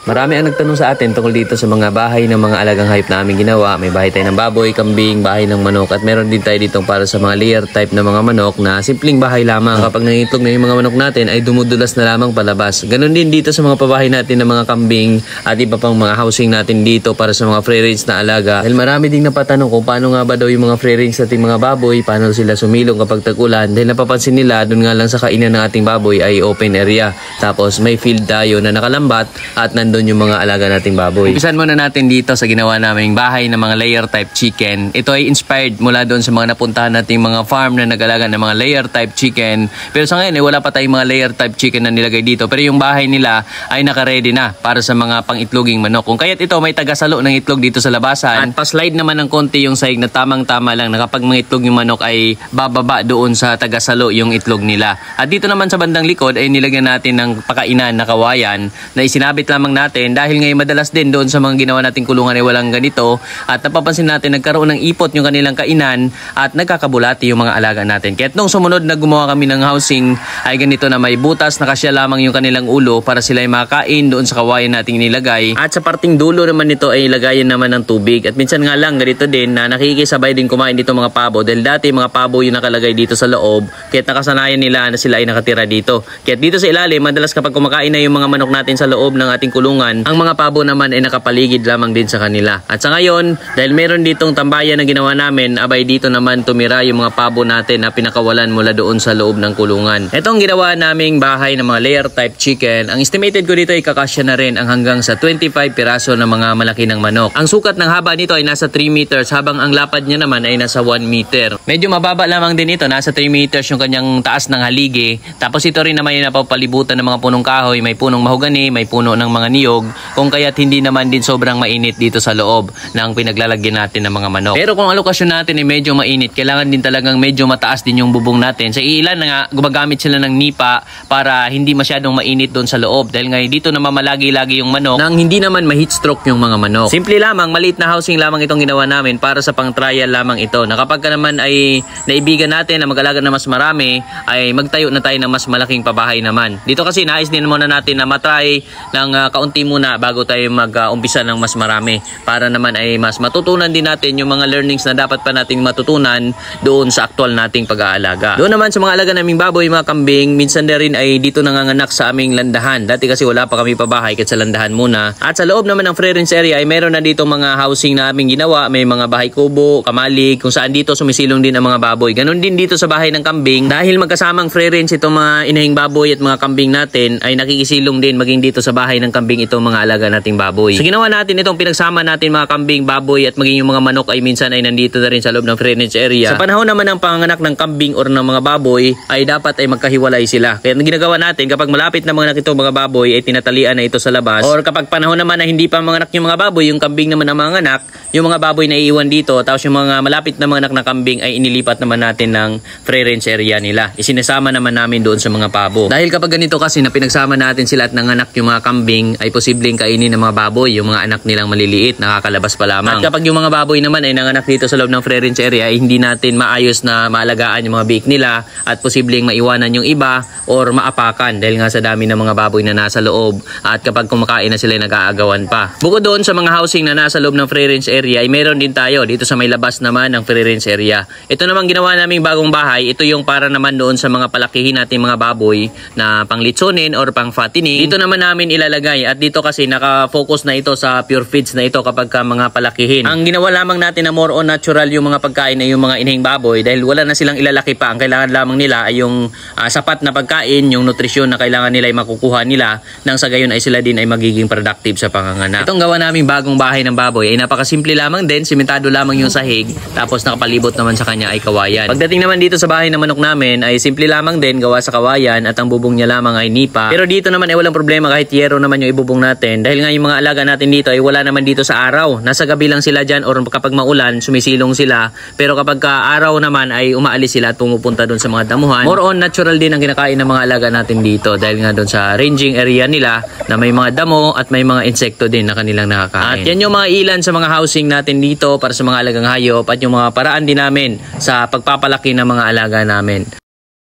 Marami ang nagtanong sa atin tungkol dito sa mga bahay ng mga alagang hayop na aming ginawa. May bahay tayo ng baboy, kambing, bahay ng manok at meron din tayo dito para sa mga layer type na mga manok na simpleng bahay lamang. Kapag nangitlog na yung mga manok natin ay dumudulas na lamang palabas. Ganon din dito sa mga pabahay natin ng mga kambing at iba pang mga housing natin dito para sa mga free range na alaga. Dahil marami ding napatanong kung paano nga ba daw yung mga free range nating mga baboy, paano sila sumilong kapag tag-ulan. Dahil napapansin nila doon nga lang sa kainan ng ating baboy ay open area. Tapos may field tayo na nakalambat at nandun yung mga alaga nating baboy. Umpisan muna natin dito sa ginawa naming bahay ng mga layer type chicken. Ito ay inspired mula doon sa mga napuntahan nating mga farm na nag-alaga ng mga layer type chicken. Pero sa ngayon wala pa tayong mga layer type chicken na nilagay dito. Pero yung bahay nila ay naka-ready na para sa mga pang-itloging manok. Kung kaya't ito may tagasalo ng itlog dito sa labasan. At pa-slide naman ng konti yung sahig na tamang-tama lang na kapag mga itlog yung manok ay bababa doon sa tagasalo yung itlog nila. At dito naman sa bandang likod ay nilagyan natin ng pakainan na kawayan na isinabit lamang natin dahil ngayon madalas din doon sa mga ginawa nating kulungan ay walang ganito at napapansin natin nagkaroon ng ipot yung kanilang kainan at nagkakabulati yung mga alaga natin. Kaya nung sumunod na gumawa kami ng housing ay ganito na may butas na kasya lamang yung kanilang ulo para sila ay makakain doon sa kawayan nating nilagay. At sa parting dulo naman nito ay lagayan naman ng tubig at minsan nga lang ganito din na nakikisabay din kumain dito mga pabo dahil dati mga pabo yung nakalagay dito sa loob kaya nakasanayan nila na sila ay nakatira dito. Kaya dito sa ilalim madalas kapag kumakain na yung mga manok natin sa loob ng ating kulungan, ang mga pabo naman ay nakapaligid lamang din sa kanila. At sa ngayon, dahil meron ditong tambayan na ginawa namin, abay dito naman tumira yung mga pabo natin na pinakawalan mula doon sa loob ng kulungan. Ito ang ginawa naming bahay ng mga layer type chicken. Ang estimated ko dito ay kakasya na rin ang hanggang sa 25 piraso ng mga malaki ng manok. Ang sukat ng haba nito ay nasa 3 meters habang ang lapad niya naman ay nasa 1 meter. Medyo mababa lamang din ito, nasa 3 meters yung kanyang taas ng haligi. Tapos ito rin naman yung napapalibutan ng mga punong kahoy, may punong mahogani, may puno ng mga niyog. Kung kaya't hindi naman din sobrang mainit dito sa loob ng pinaglalagyan natin ng mga manok. Pero kung alokasyon natin ay medyo mainit, kailangan din talagang medyo mataas din yung bubong natin. Sa ilan na nga, gumagamit sila ng nipa para hindi masyadong mainit doon sa loob. Dahil nga dito na mamalagi-lagi yung manok nang hindi naman ma-heat stroke yung mga manok. Simple lamang, maliit na housing lamang itong ginawa namin para sa pang-trial lamang ito. Na kapag ka naman ay naibigan natin na mag-alaga na mas marami, ay magtayo na tayo ng mas malaking pabahay naman. Dito kasi nais din muna natin na matry ng kaunti muna bago tayo mag-umpisa ng mas marami para naman ay mas matutunan din natin yung mga learnings na dapat pa nating matutunan doon sa aktual nating pag-aalaga. Doon naman sa mga alaga naming baboy, mga kambing, minsan na rin ay dito nanganganak sa aming landahan. Dati kasi wala pa kami pabahay kahit sa landahan muna. At sa loob naman ng free range area ay meron na dito mga housing na aming ginawa. May mga bahay kubo, kamalig, kung saan dito sumisilong din ang mga baboy. Ganon din dito sa bahay ng kambing. Dahil magkasamang free range itong mga inahing baboy at mga kambing natin ay nakikisilong din maging dito sa bahay ng kambing itong mga alaga nating baboy. So ginawa natin itong pinagsama natin mga kambing, baboy at maging yung mga manok ay minsan ay nandito na rin sa loob ng free range area. Sa panahon naman ng panganak ng kambing or ng mga baboy ay dapat ay magkahiwalay sila. Kaya ang ginagawa natin kapag malapit na mga itong mga baboy ay tinatalian na ito sa labas, or kapag panahon naman na hindi pa manganak yung mga baboy, yung kambing naman ang manganak, yung mga baboy na iiwan dito, tapos yung mga malapit na manganak na kambing ay inilipat naman natin ng free range area nila. Isinasama naman namin doon sa mga pabo. Dahil kapag ganito kasi na pinagsama natin sila at nanganak yung mga kambing ay posibleng kainin ng mga baboy yung mga anak nilang maliliit, nakakalabas pa lamang. At kapag yung mga baboy naman ay nanganak dito sa loob ng free range area ay hindi natin maayos na maalagaan yung mga biik nila at posibleng maiwanan yung iba or maapakan dahil nga sa dami ng mga baboy na nasa loob at kapag kumakain na sila nag-aagawan pa. Bukod doon sa mga housing na nasa loob ng free range area ay meron din tayo dito sa may labas naman ng free range area. Ito naman ginawa naming bagong bahay, ito yung para naman doon sa mga palakihin natin mga baboy na panglitsonin or pang fattening. Dito naman namin ilalagay at dito kasi naka-focus na ito sa pure feeds na ito kapag ka mga palakihin. Ang ginawa lamang natin na more on natural yung mga pagkain na yung mga inahing baboy dahil wala na silang ilalaki pa. Ang kailangan lamang nila ay yung sapat na pagkain, yung nutrisyon na kailangan nila ay makukuha nila nang sa gayon ay sila din ay magiging productive sa panganganak. Itong gawa naming bagong bahay ng baboy ay napakasimple lamang din, simentado lamang yung sahig tapos nakapalibot naman sa kanya ay kawayan. Pagdating naman dito sa bahay ng manok namin ay simple lamang din, gawa sa kawayan at ang bubong niya lamang ay nipa. Pero dito naman ay walang problema kahit yero naman yung ibubong natin dahil nga yung mga alaga natin dito ay wala naman dito sa araw. Nasa gabi lang sila dyan or kapag maulan sumisilong sila, pero kapag ka araw naman ay umaalis sila at pumupunta doon sa mga damuhan. More on natural din ang kinakain ng mga alaga natin dito dahil nga doon sa ranging area nila na may mga damo at may mga insekto din na kanilang nakakain. At yan yung mga ilan sa mga housing natin dito para sa mga alagang hayop at yung mga paraan din namin sa pagpapalaki ng mga alaga namin.